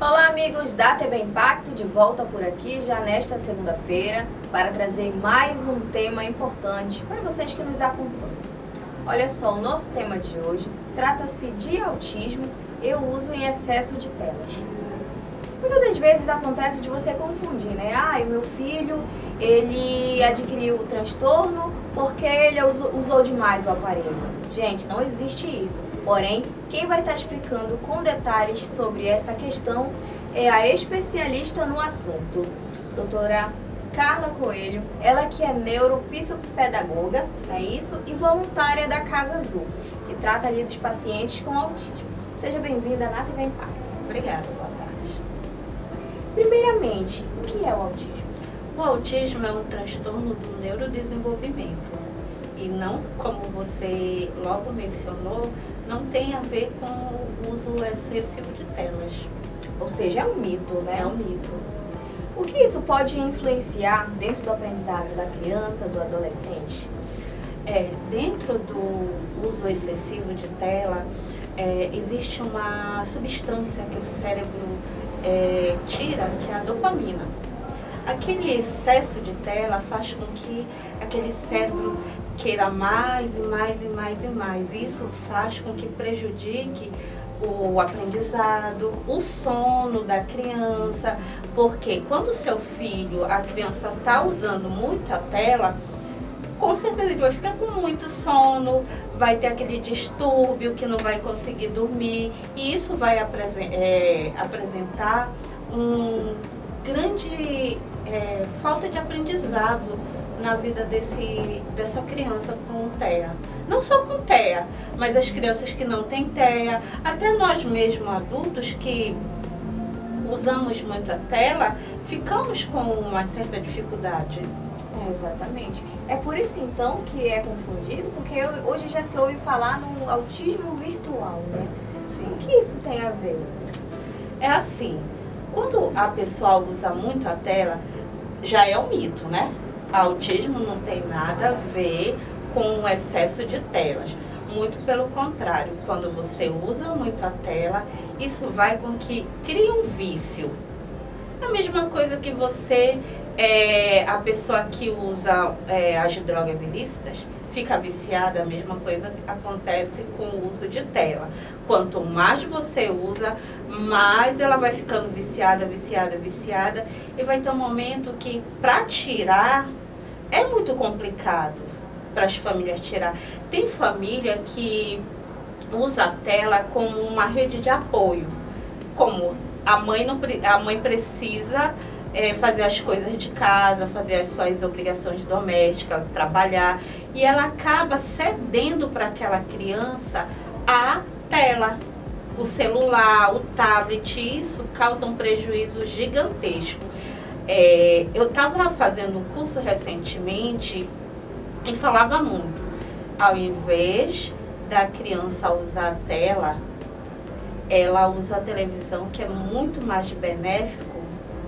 Olá amigos da TV Impacto, de volta por aqui já nesta segunda-feira para trazer mais um tema importante para vocês que nos acompanham. Olha só, o nosso tema de hoje trata-se de autismo e o uso em excesso de telas. Muitas das vezes acontece de você confundir, né? O meu filho, ele adquiriu o transtorno porque ele usou demais o aparelho. Gente, não existe isso. Porém, quem vai estar explicando com detalhes sobre esta questão é a especialista no assunto, doutora Carla Coelho, ela que é neuropsicopedagoga, é isso? E voluntária da Casa Azul, que trata ali dos pacientes com autismo. Seja bem-vinda na TV Impacto. Obrigada, boa tarde. Primeiramente, o que é o autismo? O autismo é um transtorno do neurodesenvolvimento e não, como você logo mencionou, não tem a ver com o uso excessivo de telas. Ou seja, é um mito, né? É um mito. O que isso pode influenciar dentro do aprendizado da criança, do adolescente? Dentro do uso excessivo de tela, existe uma substância que o cérebro tira, que é a dopamina. Aquele excesso de tela faz com que aquele cérebro queira mais e mais e mais e mais. Isso faz com que prejudique o aprendizado, o sono da criança, porque quando seu filho, a criança está usando muita tela, com certeza ele vai ficar com muito sono, vai ter aquele distúrbio que não vai conseguir dormir, e isso vai apresentar um grande falta de aprendizado na vida dessa criança com TEA. Não só com TEA, mas as crianças que não têm TEA, até nós mesmos adultos que usamos muita tela, ficamos com uma certa dificuldade. Exatamente. É por isso então que é confundido, porque hoje já se ouve falar no autismo virtual, né? Sim. O que isso tem a ver? É assim, quando a pessoa usa muito a tela, já é um mito, né? Autismo não tem nada a ver com o excesso de telas. Muito pelo contrário, quando você usa muito a tela, isso vai com que crie um vício. A mesma coisa que você, a pessoa que usa as drogas ilícitas, fica viciada, a mesma coisa acontece com o uso de tela. Quanto mais você usa, mais ela vai ficando viciada, viciada, viciada, e vai ter um momento que para tirar é muito complicado para as famílias tirar. Tem família que usa a tela como uma rede de apoio, como a mãe precisa fazer as coisas de casa, fazer as suas obrigações domésticas, trabalhar, e ela acaba cedendo para aquela criança a tela, o celular, o tablet, e isso causa um prejuízo gigantesco. Eu estava fazendo um curso recentemente e falava muito, ao invés da criança usar a tela, ela usa a televisão, que é muito mais benéfico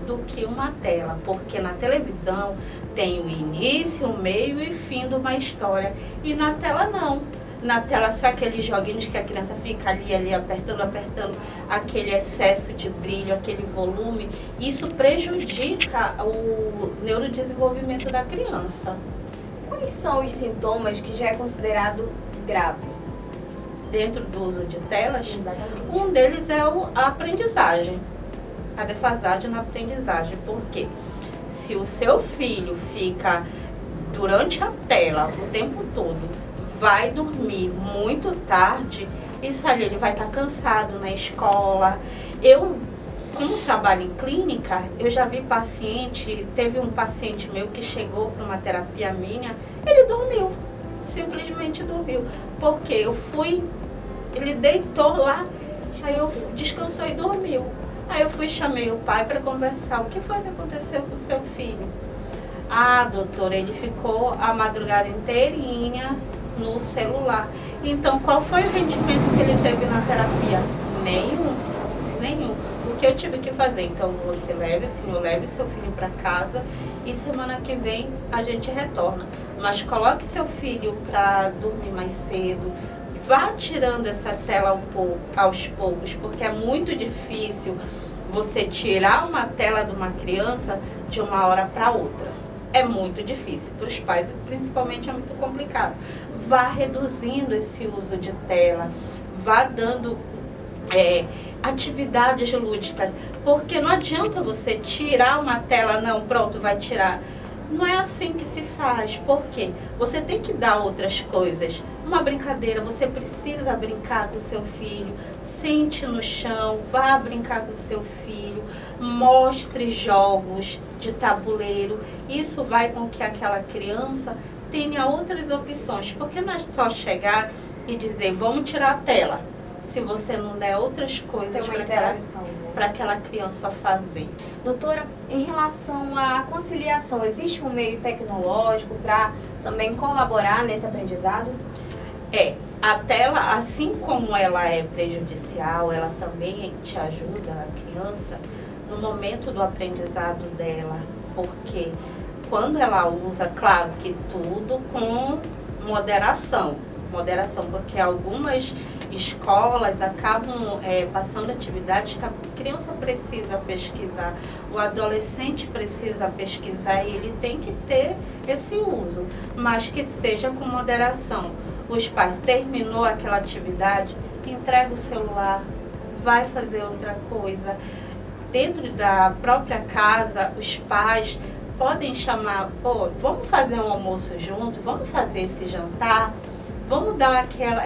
do que uma tela, porque na televisão tem o início, o meio e fim de uma história, e na tela não. Na tela só aqueles joguinhos que a criança fica ali apertando, aquele excesso de brilho, aquele volume, isso prejudica o neurodesenvolvimento da criança. Quais são os sintomas que já é considerado grave? Dentro do uso de telas, Exatamente. Um deles é a aprendizagem, a defasagem na aprendizagem, porque se o seu filho fica durante a tela o tempo todo, vai dormir muito tarde, isso ali ele vai estar cansado na escola. Eu, como trabalho em clínica, eu já vi teve um paciente meu que chegou para uma terapia minha, ele dormiu, simplesmente dormiu, porque ele deitou lá, aí eu descansou e dormiu. Aí eu chamei o pai para conversar, o que foi que aconteceu com o seu filho? Doutora, ele ficou a madrugada inteirinha no celular. Então, qual foi o rendimento que ele teve na terapia? Nenhum. O que eu tive que fazer? Então, o senhor leve seu filho para casa e semana que vem a gente retorna. Mas coloque seu filho para dormir mais cedo, vá tirando essa tela aos poucos, porque é muito difícil você tirar uma tela de uma criança de uma hora para outra. É muito difícil. Para os pais, principalmente, é muito complicado. Vá reduzindo esse uso de tela, vá dando atividades lúdicas, porque não adianta você tirar uma tela, não, pronto, vai tirar. Não é assim que se faz, porque você tem que dar outras coisas. Uma brincadeira, você precisa brincar com seu filho, sente no chão, vá brincar com seu filho, mostre jogos de tabuleiro. Isso vai com que aquela criança tenha outras opções, porque não é só chegar e dizer, vamos tirar a tela, se você não der outras coisas para aquela criança fazer. Doutora, em relação à conciliação, existe um meio tecnológico para também colaborar nesse aprendizado? A tela, assim como ela é prejudicial, ela também te ajuda a criança no momento do aprendizado dela, porque quando ela usa, claro que tudo com moderação, porque algumas escolas acabam passando atividades que a criança precisa pesquisar, o adolescente precisa pesquisar e ele tem que ter esse uso, mas que seja com moderação. Os pais terminou aquela atividade, entrega o celular, vai fazer outra coisa. Dentro da própria casa, os pais podem chamar, vamos fazer um almoço junto, vamos fazer esse jantar, vamos dar aquela...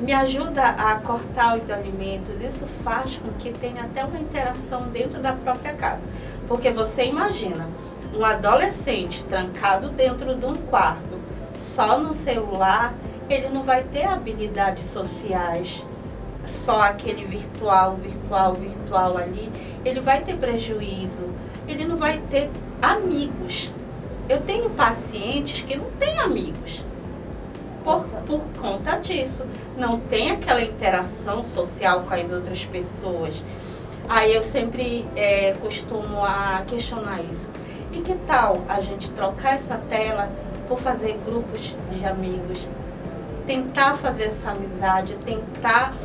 me ajuda a cortar os alimentos. Isso faz com que tenha até uma interação dentro da própria casa. Porque você imagina, um adolescente trancado dentro de um quarto, só no celular, ele não vai ter habilidades sociais, só aquele virtual ali, ele vai ter prejuízo, ele não vai ter amigos. Eu tenho pacientes que não têm amigos. Por conta disso, não tem aquela interação social com as outras pessoas. Aí eu sempre costumo a questionar isso. E que tal a gente trocar essa tela por fazer grupos de amigos? Tentar fazer essa amizade, tentar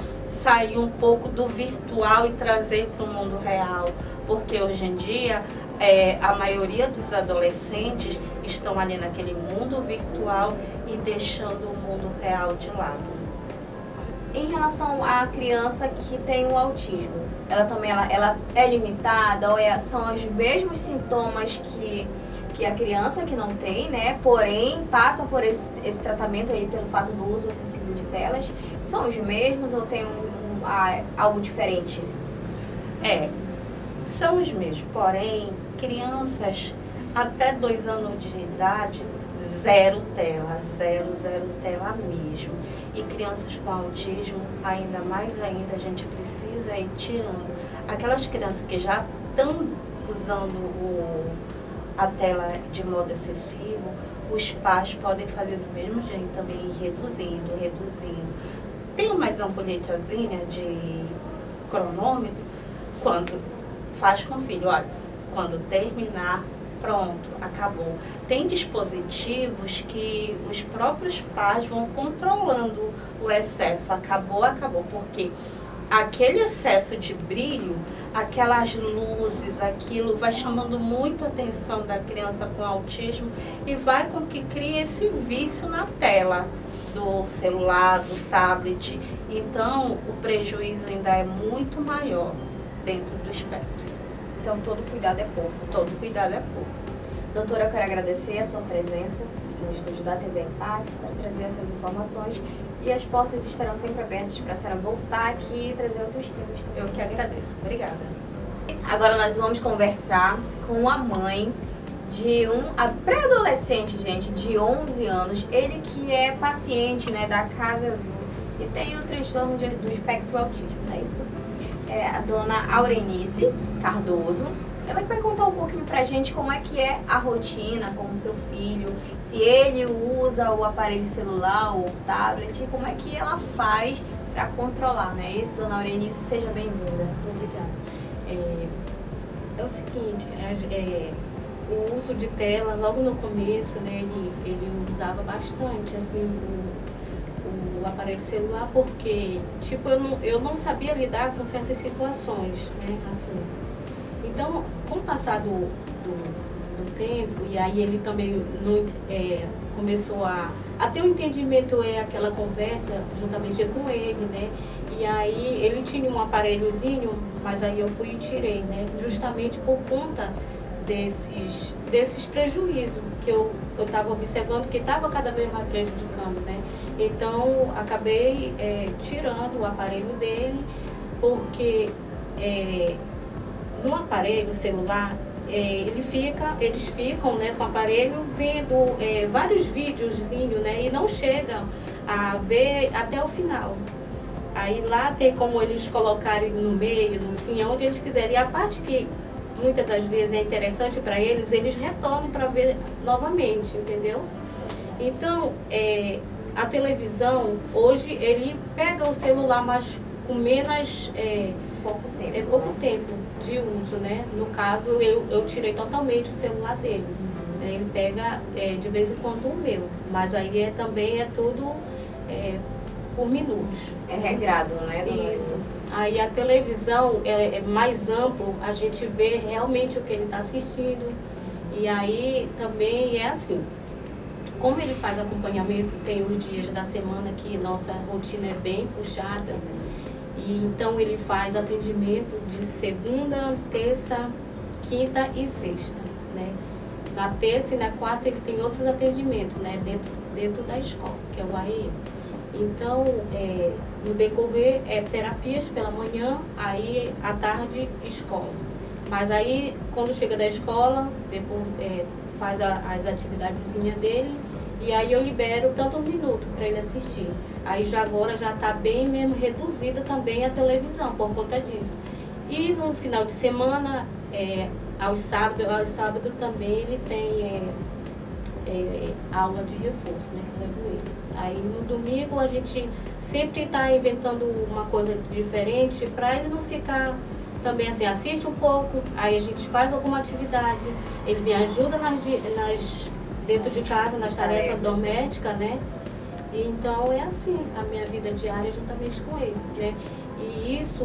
sair um pouco do virtual e trazer para o mundo real. Porque hoje em dia, a maioria dos adolescentes estão ali naquele mundo virtual e deixando o mundo real de lado. Em relação à criança que tem o autismo, ela também ela é limitada ou são os mesmos sintomas que a criança que não tem, né? Porém, passa por esse tratamento aí pelo fato do uso excessivo de telas? São os mesmos ou tem algo diferente? São os mesmos, porém, crianças até 2 anos de idade, zero tela mesmo. E crianças com autismo, ainda mais ainda, a gente precisa ir tirando. Aquelas crianças que já estão usando a tela de modo excessivo, os pais podem fazer do mesmo jeito também, ir reduzindo. Tem umas ampulhetazinhas de cronômetro, quando faz com o filho, olha, quando terminar, pronto, acabou. Tem dispositivos que os próprios pais vão controlando o excesso. Acabou, porque aquele excesso de brilho, aquelas luzes, aquilo vai chamando muito a atenção da criança com autismo e vai com que crie esse vício na tela do celular, do tablet. Então, o prejuízo ainda é muito maior dentro do espectro. Então, todo cuidado é pouco. Todo cuidado é pouco. Doutora, eu quero agradecer a sua presença no estúdio da TV Impact para trazer essas informações e as portas estarão sempre abertas para a senhora voltar aqui e trazer outros temas também. Eu que agradeço. Obrigada. Agora nós vamos conversar com a mãe de um pré-adolescente, gente, de 11 anos. Ele que é paciente, né, da Casa Azul e tem o transtorno do espectro autismo, não é isso? É a dona Aurenice Cardoso. Ela que vai contar um pouquinho pra gente como é que é a rotina com o seu filho, se ele usa o aparelho celular ou o tablet, como é que ela faz para controlar, né? Isso, dona Aurenice, seja bem-vinda. Obrigada. É o seguinte, o uso de tela, logo no começo, né, ele usava bastante, assim, o o aparelho celular porque, tipo, eu não sabia lidar com certas situações, né, assim. Então, com o passar do tempo, e aí ele também começou a ter um entendimento, aquela conversa juntamente com ele, né, e aí ele tinha um aparelhozinho, mas aí eu fui e tirei, né, justamente por conta desses prejuízos que eu estava observando que estava cada vez mais prejudicando, né? Então, acabei tirando o aparelho dele, porque no aparelho celular, eles ficam, né, com o aparelho vendo vários videozinhos, né, e não chegam a ver até o final. Aí lá tem como eles colocarem no meio, no fim, onde eles quiserem. E a parte que muitas das vezes é interessante para eles, eles retornam para ver novamente, entendeu? Então, a televisão, hoje, ele pega o celular, mas com menos... pouco tempo de uso, né? No caso, eu tirei totalmente o celular dele. Ele pega, de vez em quando, o meu. Mas aí também é tudo... por minutos. É regrado, né? Isso. Aí a televisão é mais amplo, a gente vê realmente o que ele está assistindo. E aí também é assim, como ele faz acompanhamento, tem os dias da semana que nossa rotina é bem puxada. E então ele faz atendimento de segunda, terça, quinta e sexta, né? Na terça e na quarta ele tem outros atendimentos, né? Dentro da escola, que é o AE. Então, no decorrer, terapias pela manhã, aí à tarde, escola. Mas aí, quando chega da escola, depois faz as atividadezinhas dele, e aí eu libero tanto um minuto para ele assistir. Aí agora já está bem mesmo reduzida também a televisão, por conta disso. E no final de semana, aos sábados também ele tem aula de reforço, né, que levo ele. Aí no domingo a gente sempre está inventando uma coisa diferente para ele não ficar também assim, assiste um pouco, aí a gente faz alguma atividade, ele me ajuda dentro de casa, nas tarefas domésticas, né? E então é assim, a minha vida diária juntamente com ele, né? E isso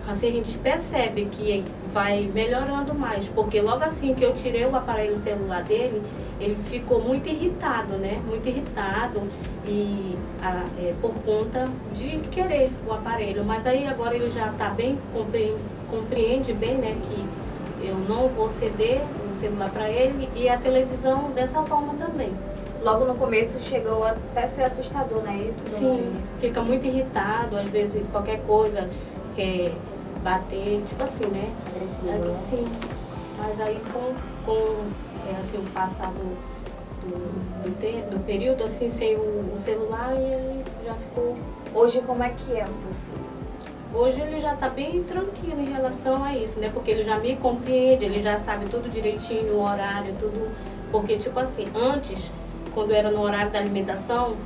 assim, a gente percebe que vai melhorando mais, porque logo assim que eu tirei o aparelho celular dele, ele ficou muito irritado, né? Muito irritado e por conta de querer o aparelho. Mas aí agora ele já está bem, compreende bem, né? Que eu não vou ceder o celular para ele e a televisão dessa forma também. Logo no começo chegou até a ser assustador, né? Isso? Sim, fica muito irritado, às vezes qualquer coisa quer bater, tipo assim, né? Agressivo. Sim, mas aí com assim, o passar do período, assim, sem o celular, e ele já ficou... Hoje, como é que é o seu filho? Hoje ele já está bem tranquilo em relação a isso, né? Porque ele já me compreende, ele já sabe tudo direitinho, o horário, tudo... Porque, tipo assim, antes, quando era no horário da alimentação,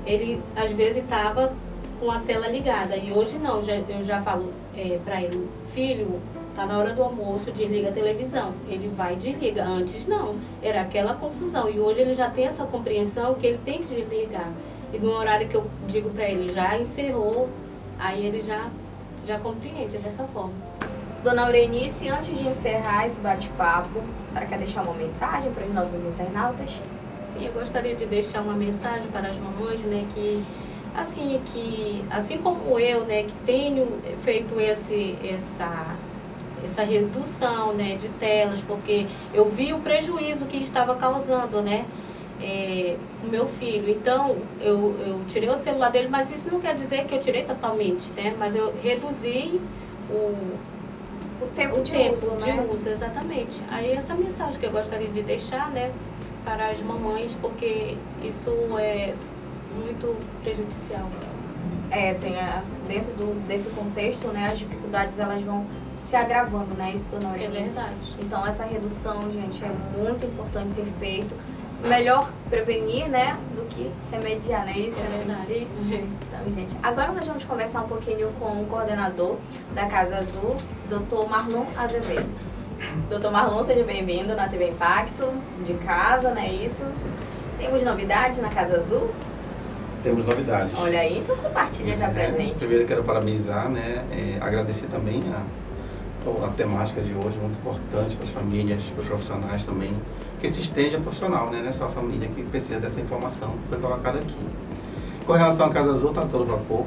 ele, às vezes, estava com a tela ligada. E hoje não, eu já falo para ele, filho, tá na hora do almoço, desliga a televisão. Ele vai e desliga. Antes não, era aquela confusão. E hoje ele já tem essa compreensão que ele tem que desligar. E no horário que eu digo para ele, já encerrou, aí ele já compreende dessa forma. Dona Aurenice, antes de encerrar esse bate-papo, a senhora quer deixar uma mensagem para os nossos internautas? Sim, eu gostaria de deixar uma mensagem para as mamães, né, que assim como eu, né, que tenho feito essa redução, né, de telas, porque eu vi o prejuízo que estava causando, né, o meu filho. Então, eu tirei o celular dele, mas isso não quer dizer que eu tirei totalmente, né, mas eu reduzi o tempo de uso, exatamente. Aí essa mensagem que eu gostaria de deixar, né, para as mamães, porque isso é muito prejudicial. Dentro desse contexto, né, as dificuldades elas vão se agravando, né, isso, Dona Aurenice? É verdade. Então essa redução, gente, é muito importante ser feito. Melhor prevenir, né, do que remediar, né? Isso é verdade. Diz? Então, gente, agora nós vamos conversar um pouquinho com o coordenador da Casa Azul, Dr. Marlon Azevedo. Dr. Marlon, seja bem-vindo na TV Impacto, de casa, não é isso? Temos novidades na Casa Azul? temos novidades. Olha aí, então compartilha já pra gente. Primeiro quero parabenizar, né, agradecer também a temática de hoje, muito importante para as famílias, para os profissionais também, que se esteja profissional, né, não é só a família que precisa dessa informação que foi colocada aqui. Com relação à Casa Azul, está todo vapor.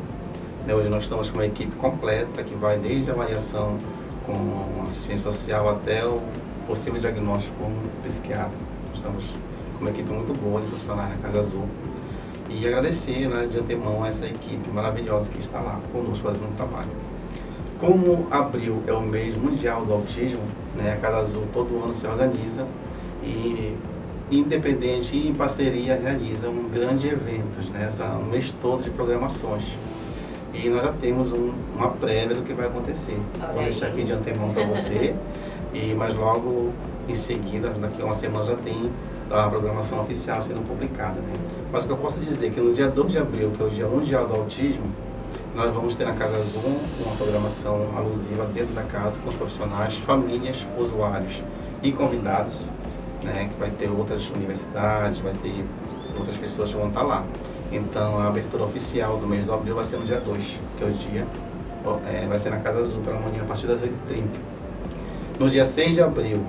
Hoje nós estamos com uma equipe completa que vai desde a avaliação com assistência social até o possível diagnóstico com um psiquiatra. Estamos com uma equipe muito boa de profissionais na Casa Azul. E agradecer, né, de antemão a essa equipe maravilhosa que está lá conosco fazendo um trabalho. Como abril é o mês mundial do autismo, né, a Casa Azul todo ano se organiza e, independente e em parceria, realiza um grande evento, né, um mês todo de programações. E nós já temos uma prévia do que vai acontecer. Vou deixar aqui de antemão para você, mas logo em seguida, daqui a uma semana, já tem a programação oficial sendo publicada, né? Mas o que eu posso dizer é que no dia 2 de abril, que é o Dia Mundial do Autismo, nós vamos ter na Casa Azul uma programação alusiva dentro da casa com os profissionais, famílias, usuários e convidados, né? Que vai ter outras universidades, vai ter outras pessoas que vão estar lá. Então, a abertura oficial do mês de abril vai ser no dia 2, que é o dia, vai ser na Casa Azul pela manhã, a partir das 8h30. No dia 6 de abril,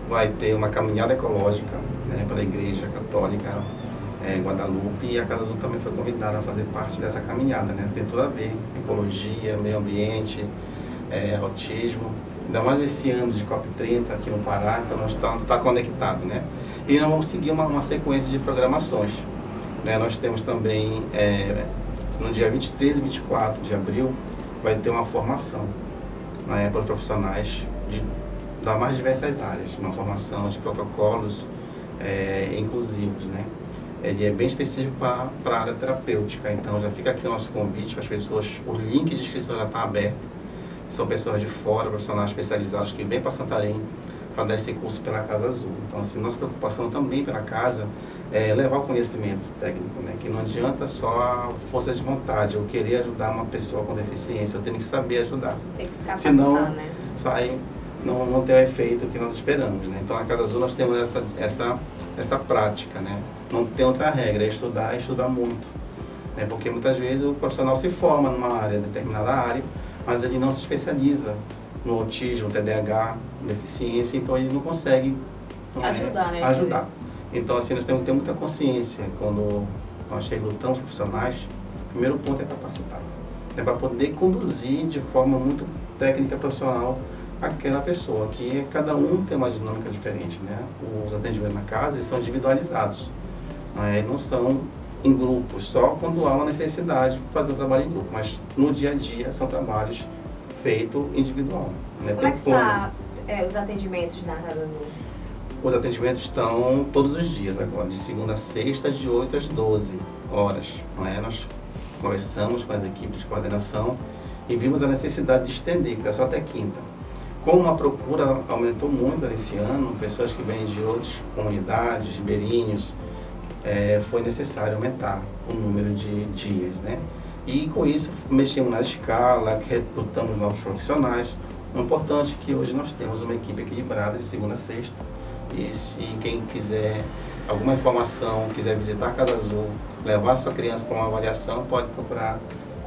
vai ter uma caminhada ecológica, né, pela Igreja Católica Guadalupe, e a Casa Azul também foi convidada a fazer parte dessa caminhada, né? Tem tudo a ver, ecologia, meio ambiente, autismo, ainda mais esse ano de COP30 aqui no Pará, então nós está conectado, né? E nós vamos seguir uma sequência de programações. Nós temos também, no dia 23 e 24 de abril, vai ter uma formação, né, para os profissionais das mais diversas áreas, uma formação de protocolos inclusivos, né? Ele é bem específico para a área terapêutica, então já fica aqui o nosso convite para as pessoas, o link de inscrição já está aberto, são pessoas de fora, profissionais especializados que vêm para Santarém para dar esse curso pela Casa Azul. Então, assim, nossa preocupação também pela casa é levar o conhecimento técnico, né? Que não adianta só a força de vontade, eu querer ajudar uma pessoa com deficiência, eu tenho que saber ajudar. Tem que se capacitar, senão, né? Não tem o efeito que nós esperamos, né? Então, na Casa Azul nós temos essa prática, né? Não tem outra regra, é estudar muito. Né? Porque muitas vezes o profissional se forma numa área, determinada área, mas ele não se especializa no autismo, TDAH, deficiência, então ele não consegue ajudar. Então, assim, nós temos que ter muita consciência quando nós recrutamos profissionais. O primeiro ponto é capacitar, para poder conduzir de forma muito técnica, profissional, aquela pessoa, que cada um tem uma dinâmica diferente, né? Os atendimentos na casa, eles são individualizados, não são em grupos, só quando há uma necessidade de fazer o trabalho em grupo, mas no dia a dia são trabalhos feitos individual. Né? Como é que está os atendimentos na Casa Azul? Os atendimentos estão todos os dias agora, de segunda a sexta, de 8 às 12 horas. Nós conversamos com as equipes de coordenação e vimos a necessidade de estender, que é só até quinta. Como a procura aumentou muito nesse ano, pessoas que vêm de outras comunidades, ribeirinhos, foi necessário aumentar o número de dias, né? E com isso mexemos na escala, recrutamos novos profissionais. O importante é que hoje nós temos uma equipe equilibrada de segunda a sexta. E se quem quiser alguma informação, quiser visitar a Casa Azul, levar sua criança para uma avaliação, pode procurar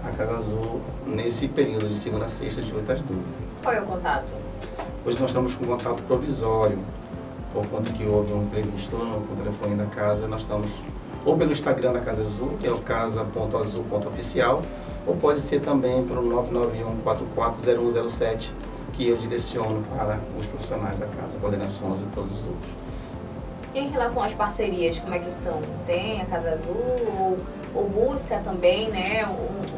a Casa Azul nesse período de segunda a sexta, de 8 às 12. Qual é o contato? Hoje nós estamos com contato provisório, por conta que houve um imprevisto no telefone da casa. Nós estamos ou pelo Instagram da Casa Azul, que é o casa.azul.oficial, ou pode ser também pelo 991-440107, que eu direciono para os profissionais da casa, coordenações e todos os outros. E em relação às parcerias, como é que estão? Tem a Casa Azul ou busca também, né,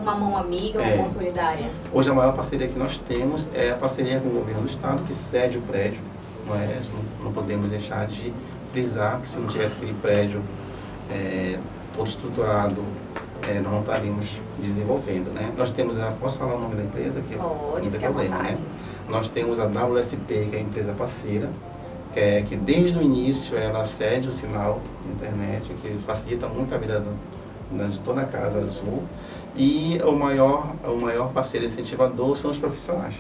uma mão amiga, uma mão solidária? Hoje a maior parceria que nós temos é a parceria com o governo do estado, que cede o prédio. Não podemos deixar de frisar que se não tivesse aquele prédio todo estruturado, nós não estaríamos desenvolvendo, né? Nós temos posso falar o nome da empresa? Pode, fique à vontade. Nós temos a WSP, que é a empresa parceira, que desde o início ela cede o sinal de internet, que facilita muito a vida de toda a Casa Azul. E o maior parceiro incentivador são os profissionais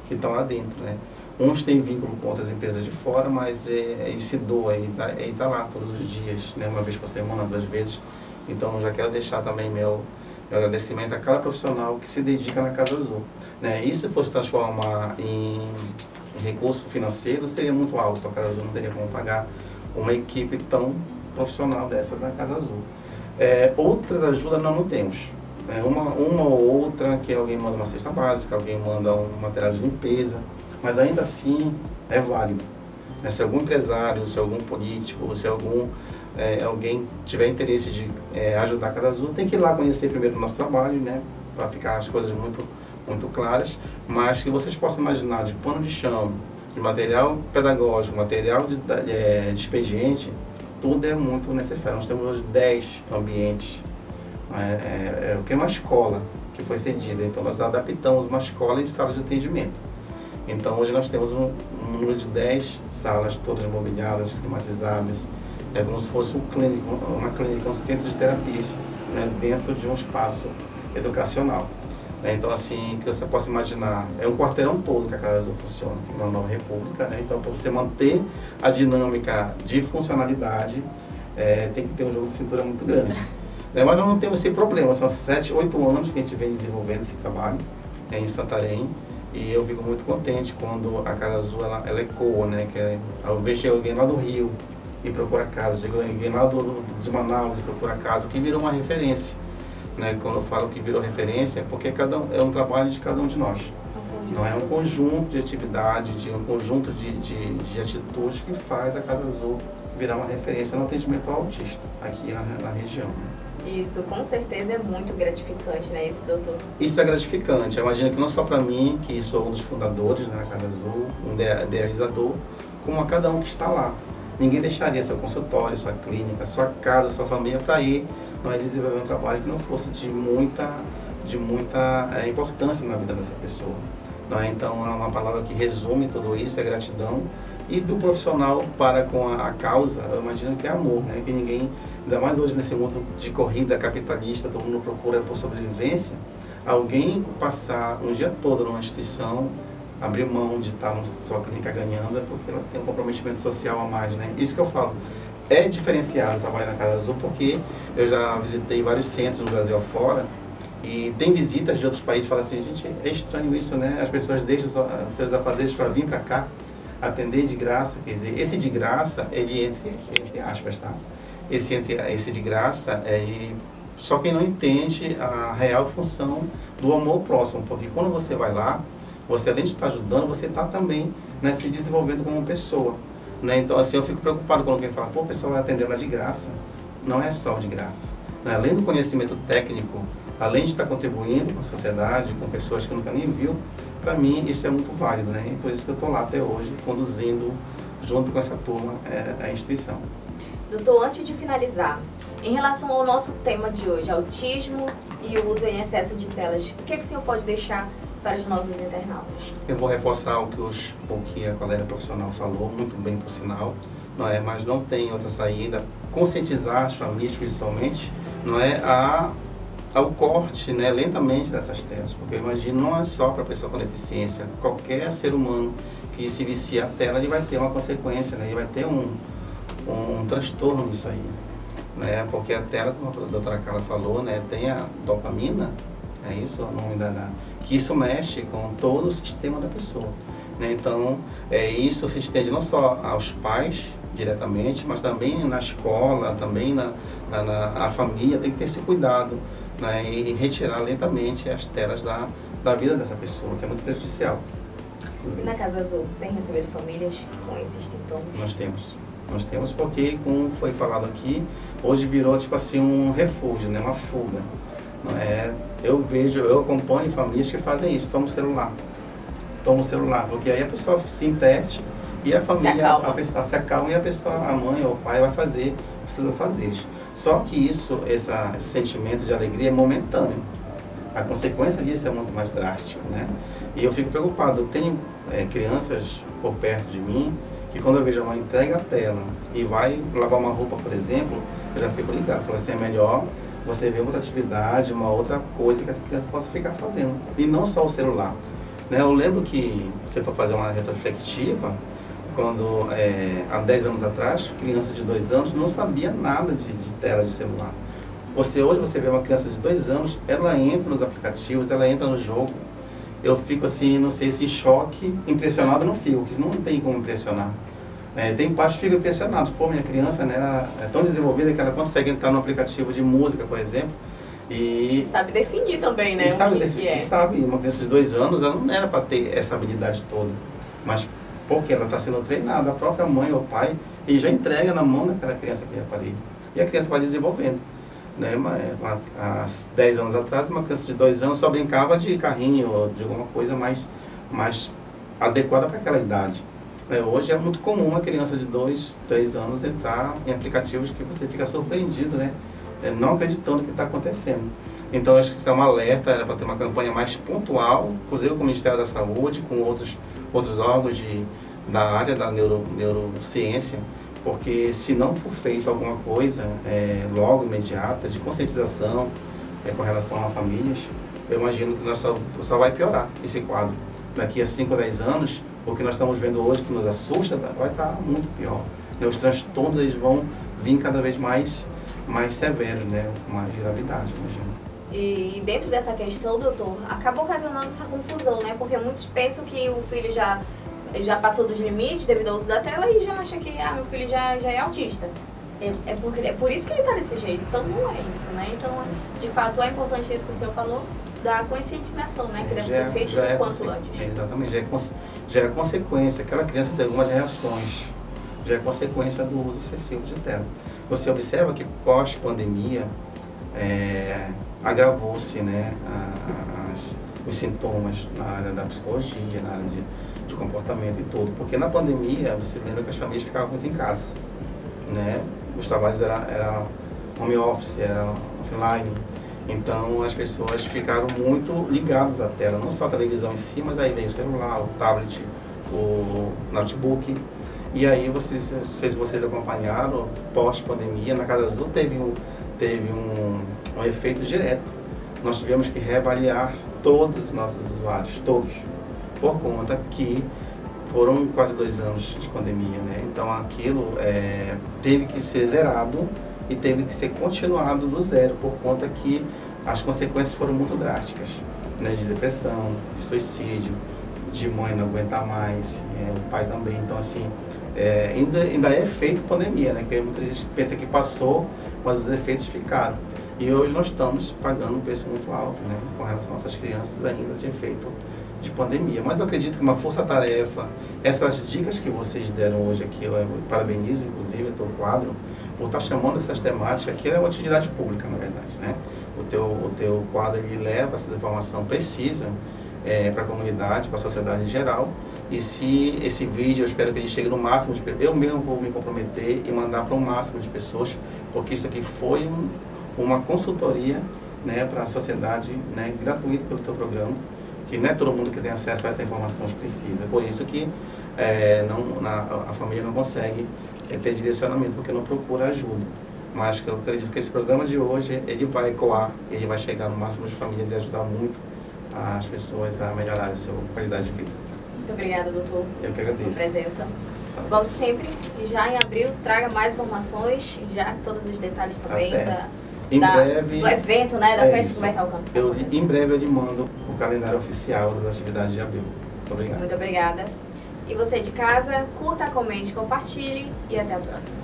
que estão lá dentro, né? Uns têm vínculo com outras empresas de fora, mas ele se doa, ele está lá todos os dias, né? Uma vez por semana, 2 vezes, Então, já quero deixar também meu agradecimento a cada profissional que se dedica na Casa Azul. Né? E se fosse transformar em recurso financeiro, seria muito alto. A Casa Azul não teria como pagar uma equipe tão profissional dessa da Casa Azul. Outras ajudas nós não temos. Uma ou outra que alguém manda uma cesta básica, alguém manda um material de limpeza, mas ainda assim é válido. Se algum empresário, se algum político, se alguém tiver interesse de ajudar a Casa Azul, tem que ir lá conhecer primeiro o nosso trabalho, né, para ficar as coisas muito claras, mas que vocês possam imaginar de pano de chão, de material pedagógico, material de expediente, tudo é muito necessário. Nós temos hoje 10 ambientes, o que é uma escola que foi cedida, então nós adaptamos uma escola em sala de atendimento. Então hoje nós temos um número de 10 salas, todas mobiliadas, climatizadas, como se fosse uma clínica, um centro de terapias, né, dentro de um espaço educacional. Então, assim, que você possa imaginar, é um quarteirão todo que a Casa Azul funciona na Nova República, né? Então, para você manter a dinâmica de funcionalidade, tem que ter um jogo de cintura muito grande. Mas nós não temos esse problema, são 7, 8 anos que a gente vem desenvolvendo esse trabalho em Santarém, e eu fico muito contente quando a Casa Azul ela ecoa, né? Ao ver que alguém lá do Rio e procura casa, chega alguém lá de Manaus e procura casa, que virou uma referência. Né? Quando eu falo que virou referência, é porque é um trabalho de cada um de nós. Não é um conjunto de atividades, um conjunto de atitudes que faz a Casa Azul virar uma referência no atendimento ao autista aqui na região. Isso, com certeza é muito gratificante, né, isso, doutor? Isso é gratificante. Eu imagino que não só para mim, que sou um dos fundadores, né, da Casa Azul, um idealizador, como a cada um que está lá. Ninguém deixaria seu consultório, sua clínica, sua casa, sua família para ir desenvolver um trabalho que não fosse de muita importância na vida dessa pessoa. Então, é uma palavra que resume tudo isso, é gratidão. E do profissional para com a causa, eu imagino que é amor, né? Que ninguém, ainda mais hoje nesse mundo de corrida capitalista, todo mundo procura por sobrevivência, alguém passar um dia todo numa instituição, abrir mão de estar na sua clínica ganhando, é porque ela tem um comprometimento social a mais, né? Isso que eu falo. É diferenciado o trabalho na Casa Azul, porque eu já visitei vários centros no Brasil afora, e tem visitas de outros países que falam assim, gente, é estranho isso, né? As pessoas deixam seus afazeres para vir para cá, atender de graça. Quer dizer, esse de graça, ele entre aspas, tá? Esse de graça, só quem não entende a real função do amor próximo, porque quando você vai lá, você além de estar ajudando, você está também, né, se desenvolvendo como pessoa. Né? Então, assim, eu fico preocupado quando alguém fala, pô, o pessoal vai atender lá de graça. Não é só de graça. Né? Além do conhecimento técnico, além de estar contribuindo com a sociedade, com pessoas que nunca nem viu, para mim isso é muito válido, né? E por isso que eu estou lá até hoje, conduzindo, junto com essa turma, a instituição. Doutor, antes de finalizar, em relação ao nosso tema de hoje, autismo e o uso em excesso de telas, o que o senhor pode deixar para os nossos internautas? Eu vou reforçar o que a colega profissional falou, muito bem por sinal, mas não tem outra saída. Conscientizar as famílias, principalmente, ao corte, né, lentamente dessas telas, porque eu imagino não é só para a pessoa com deficiência, qualquer ser humano que se vicia a tela, ele vai ter uma consequência, né, ele vai ter um transtorno nisso aí, né, porque a tela, como a doutora Carla falou, né, tem a dopamina, é isso o nome que isso mexe com todo o sistema da pessoa, né, então isso se estende não só aos pais diretamente, mas também na escola, também na família, tem que ter esse cuidado, né, e retirar lentamente as telas da vida dessa pessoa, que é muito prejudicial. E na Casa Azul, tem recebido famílias com esses sintomas? Nós temos porque, como foi falado aqui, hoje virou tipo assim um refúgio, né, uma fuga. Eu acompanho famílias que fazem isso, toma o celular, porque aí a pessoa se interte e a família se acalma e a mãe ou o pai vai fazer os seus afazeres. Só que esse sentimento de alegria é momentâneo. A consequência disso é muito mais drástica, né? E eu fico preocupado. Eu tenho crianças por perto de mim que quando eu vejo a mãe entrega a tela e vai lavar uma roupa, por exemplo, eu já fico ligado. Eu falo assim, é melhor você ver outra atividade, uma outra coisa que essa criança possa ficar fazendo. E não só o celular. Né? Eu lembro que, se for fazer uma retrospectiva, quando há 10 anos atrás, criança de 2 anos não sabia nada de tela de celular. Hoje você vê uma criança de 2 anos, ela entra nos aplicativos, ela entra no jogo. Eu fico assim, não sei se choque, impressionado não fico, porque não tem como impressionar. Tem pais que ficam impressionados. Pô, minha criança, né, ela é tão desenvolvida que ela consegue entrar no aplicativo de música, por exemplo. E sabe definir também, né? Sabe, uma criança de 2 anos, ela não era para ter essa habilidade toda. Mas porque ela está sendo treinada, a própria mãe ou pai, e já entrega na mão daquela criança aquele aparelho. E a criança vai desenvolvendo. Né? Há 10 anos atrás, uma criança de 2 anos só brincava de carrinho ou de alguma coisa mais adequada para aquela idade. Hoje é muito comum uma criança de 2, 3 anos entrar em aplicativos que você fica surpreendido, né? Não acreditando no que está acontecendo. Então, acho que isso é um alerta, era para ter uma campanha mais pontual, inclusive com o Ministério da Saúde, com outros órgãos da área da neurociência, porque se não for feito alguma coisa logo, imediata, de conscientização com relação a famílias, eu imagino que só vai piorar esse quadro. Daqui a 5 ou 10 anos, o que nós estamos vendo hoje, que nos assusta, vai estar muito pior. Os transtornos eles vão vir cada vez mais severos, né? Com mais gravidade, imagino. E dentro dessa questão, doutor, acaba ocasionando essa confusão, né? Porque muitos pensam que o filho já passou dos limites devido ao uso da tela e já acha que meu filho já é autista. É por isso que ele está desse jeito. Então não é isso, né? Então, de fato, é importante isso que o senhor falou, da conscientização, né? Que deve ser feito o quanto antes. Exatamente, já é consequência. Aquela criança tem algumas reações, já é consequência do uso excessivo de tela. Você observa que pós-pandemia agravou-se, né, os sintomas na área da psicologia, na área de comportamento e tudo. Porque na pandemia, você lembra que as famílias ficavam muito em casa, né? Os trabalhos eram home office, era offline. Então, as pessoas ficaram muito ligadas à tela, não só a televisão em si, mas aí veio o celular, o tablet, o notebook. E aí, não sei se vocês acompanharam, pós-pandemia, na Casa Azul teve um efeito direto. Nós tivemos que reavaliar todos os nossos usuários, todos, por conta que foram quase 2 anos de pandemia, né? Então aquilo teve que ser zerado e teve que ser continuado do zero, por conta que as consequências foram muito drásticas, né? De depressão, de suicídio, de mãe não aguentar mais, o pai também. Então assim, ainda é efeito pandemia, né? Que muita gente pensa que passou, mas os efeitos ficaram. E hoje nós estamos pagando um preço muito alto, né? Com relação às nossas crianças ainda de efeito de pandemia. Mas eu acredito que uma força-tarefa, essas dicas que vocês deram hoje aqui, eu parabenizo inclusive o teu quadro, por estar chamando essas temáticas, que é uma utilidade pública, na verdade, né? O teu quadro, ele leva essa informação precisa para a comunidade, para a sociedade em geral. E se esse vídeo, eu espero que ele chegue no máximo de pessoas, eu mesmo vou me comprometer e mandar para o máximo de pessoas, porque isso aqui foi uma consultoria, né, para a sociedade, né, gratuito pelo teu programa, que não é todo mundo que tem acesso a essa informação que precisa. Por isso que a família não consegue ter direcionamento, porque não procura ajuda. Mas que eu acredito que esse programa de hoje, ele vai ecoar, ele vai chegar no máximo de famílias e ajudar muito as pessoas a melhorar a sua qualidade de vida. Muito obrigada, doutor. Eu que agradeço. Pela presença. Tá. Vamos sempre, já em abril, traga mais informações, já todos os detalhes também do evento, né, da festa que vai estar acontecendo. Em breve eu lhe mando o calendário oficial das atividades de abril. Muito obrigado. Muito obrigada. E você de casa, curta, comente, compartilhe e até a próxima.